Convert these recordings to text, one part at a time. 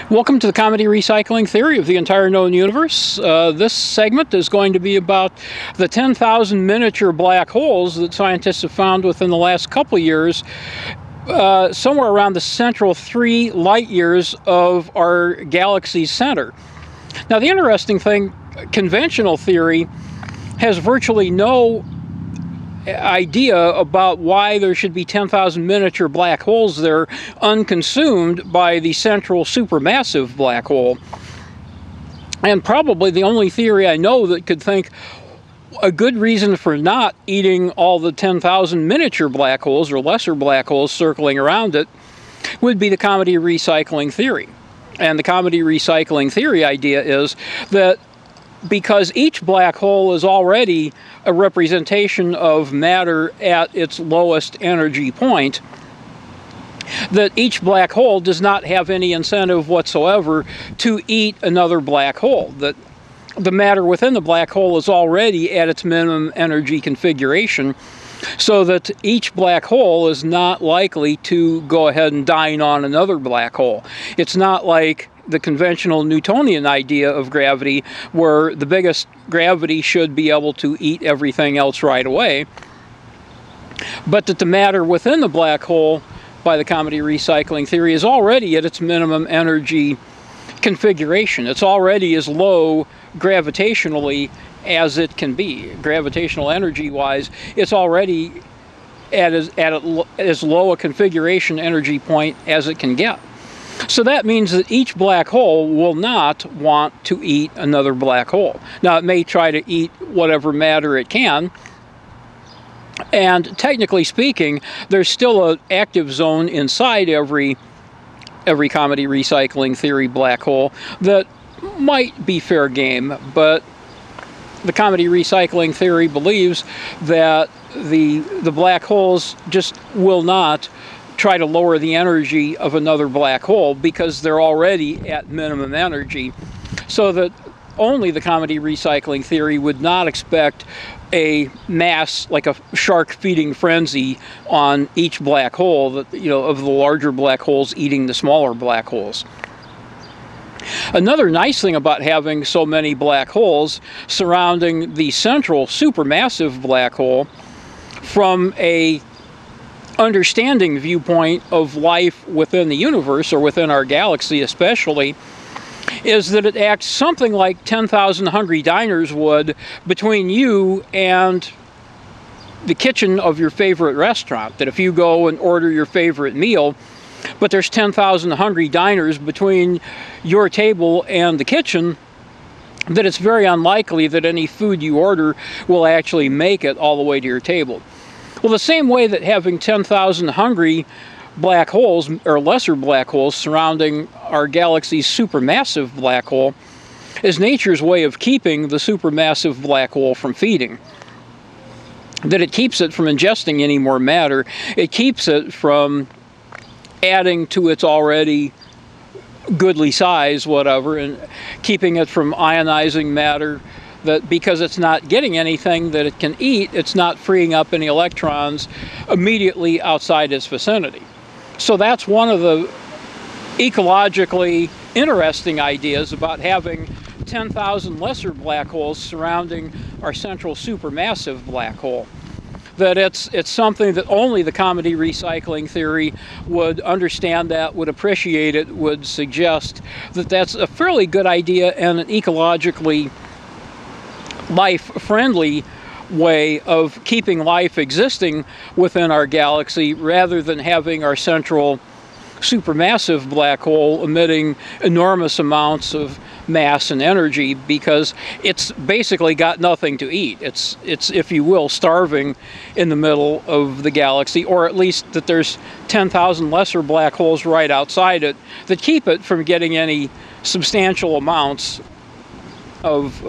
Welcome to the comedy recycling theory of the entire known universe. This segment is going to be about the 10,000 miniature black holes that scientists have found within the last couple years, somewhere around the central 3 light years of our galaxy's center. Now, the interesting thing, conventional theory has virtually no idea about why there should be 10,000 miniature black holes there unconsumed by the central supermassive black hole. And probably the only theory I know that could think a good reason for not eating all the 10,000 miniature black holes or lesser black holes circling around it would be the comedy recycling theory. And the comedy recycling theory idea is that because each black hole is already a representation of matter at its lowest energy point, that each black hole does not have any incentive whatsoever to eat another black hole. That the matter within the black hole is already at its minimum energy configuration, so that each black hole is not likely to go ahead and dine on another black hole. It's not like the conventional Newtonian idea of gravity, where the biggest gravity should be able to eat everything else right away, but that the matter within the black hole, by the comedy recycling theory, is already at its minimum energy configuration. It's already as low gravitationally as it can be. Gravitational energy-wise, it's already at as low a configuration energy point as it can get. So that means that each black hole will not want to eat another black hole. Now, it may try to eat whatever matter it can, and technically speaking, there's still an active zone inside every comedy recycling theory black hole that might be fair game, but the comedy recycling theory believes that the black holes just will not try to lower the energy of another black hole because they're already at minimum energy. So that only the comedy recycling theory would not expect a mass, like a shark feeding frenzy on each black hole, that, of the larger black holes eating the smaller black holes. Another nice thing about having so many black holes surrounding the central supermassive black hole, from a understanding viewpoint of life within the universe, or within our galaxy especially, is that it acts something like 10,000 hungry diners would between you and the kitchen of your favorite restaurant. That if you go and order your favorite meal, but there's 10,000 hungry diners between your table and the kitchen, that it's very unlikely that any food you order will actually make it all the way to your table. Well, the same way that having 10,000 hungry black holes, or lesser black holes, surrounding our galaxy's supermassive black hole is nature's way of keeping the supermassive black hole from feeding. That it keeps it from ingesting any more matter. It keeps it from adding to its already goodly size, whatever, and keeping it from ionizing matter. That because it's not getting anything that it can eat, it's not freeing up any electrons immediately outside its vicinity. So that's one of the ecologically interesting ideas about having 10,000 lesser black holes surrounding our central supermassive black hole. That it's something that only the comedy recycling theory would understand, that would appreciate it, would suggest that that's a fairly good idea and an ecologically life-friendly way of keeping life existing within our galaxy, rather than having our central supermassive black hole emitting enormous amounts of mass and energy, because it's basically got nothing to eat. It's if you will, starving in the middle of the galaxy, or at least that there's 10,000 lesser black holes right outside it that keep it from getting any substantial amounts of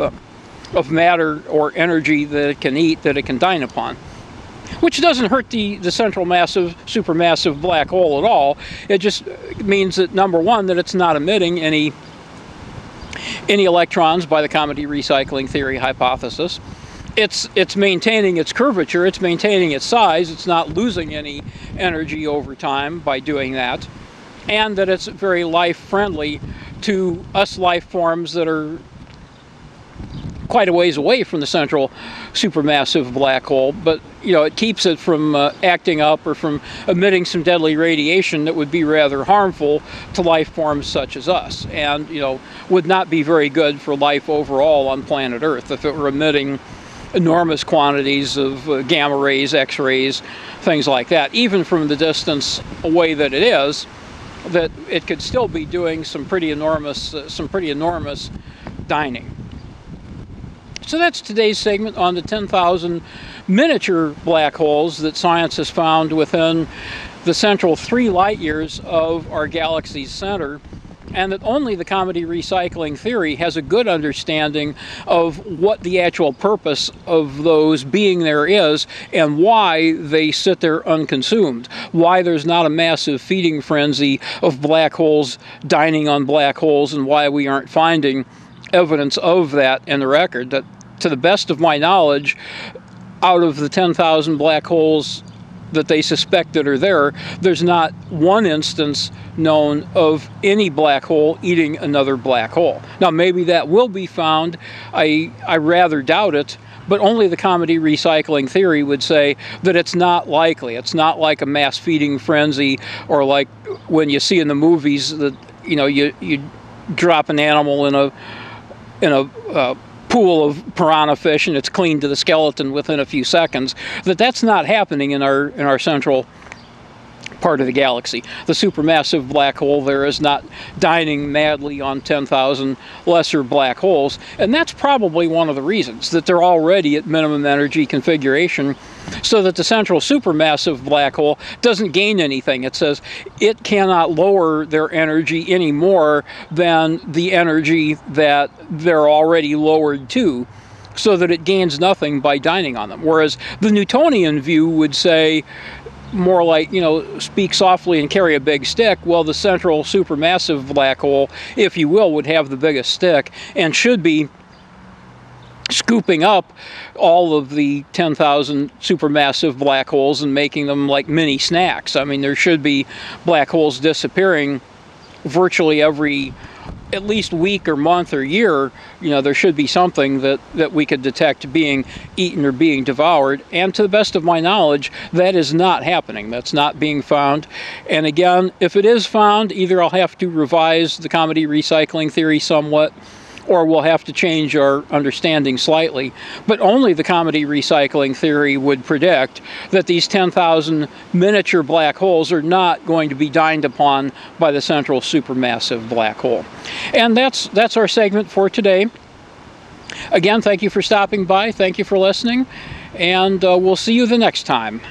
matter or energy that it can eat, that it can dine upon. Which doesn't hurt the central massive, supermassive black hole at all. It just means that, number one, that it's not emitting any electrons by the comedy recycling theory hypothesis. It's maintaining its curvature, it's maintaining its size, it's not losing any energy over time by doing that. And that it's very life-friendly to us life forms that are quite a ways away from the central supermassive black hole, but it keeps it from acting up or from emitting some deadly radiation that would be rather harmful to life forms such as us, and would not be very good for life overall on planet Earth if it were emitting enormous quantities of gamma rays, X-rays, things like that. Even from the distance away that it is, that it could still be doing some pretty enormous dining. So that's today's segment on the 10,000 miniature black holes that science has found within the central 3 light years of our galaxy's center, and that only the comedy recycling theory has a good understanding of what the actual purpose of those being there is and why they sit there unconsumed, why there's not a massive feeding frenzy of black holes dining on black holes, and why we aren't finding evidence of that in the record. That, to the best of my knowledge, out of the 10,000 black holes that they suspected are there, there's not one instance known of any black hole eating another black hole. Now, maybe that will be found. I rather doubt it, but only the comedy recycling theory would say that it's not likely. It's not like a mass feeding frenzy, or like when you see in the movies that you drop an animal in a pool of piranha fish and it's clean to the skeleton within a few seconds. That's not happening in our central part of the galaxy. The supermassive black hole there is not dining madly on 10,000 lesser black holes, and that's probably one of the reasons that they're already at minimum energy configuration, so that the central supermassive black hole doesn't gain anything. It says it cannot lower their energy any more than the energy that they're already lowered to, so that it gains nothing by dining on them. Whereas the Newtonian view would say, more like, speak softly and carry a big stick. Well, the central supermassive black hole, if you will, would have the biggest stick and should be scooping up all of the 10,000 supermassive black holes and making them like mini snacks. I mean, there should be black holes disappearing virtually every at least week or month or year. There should be something that we could detect being eaten or being devoured, and to the best of my knowledge, that is not happening. That's not being found. And again, if it is found, either I'll have to revise the comedy recycling theory somewhat, or we'll have to change our understanding slightly. But only the comedy recycling theory would predict that these 10,000 miniature black holes are not going to be dined upon by the central supermassive black hole. And that's our segment for today. Again, thank you for stopping by. Thank you for listening. And we'll see you the next time.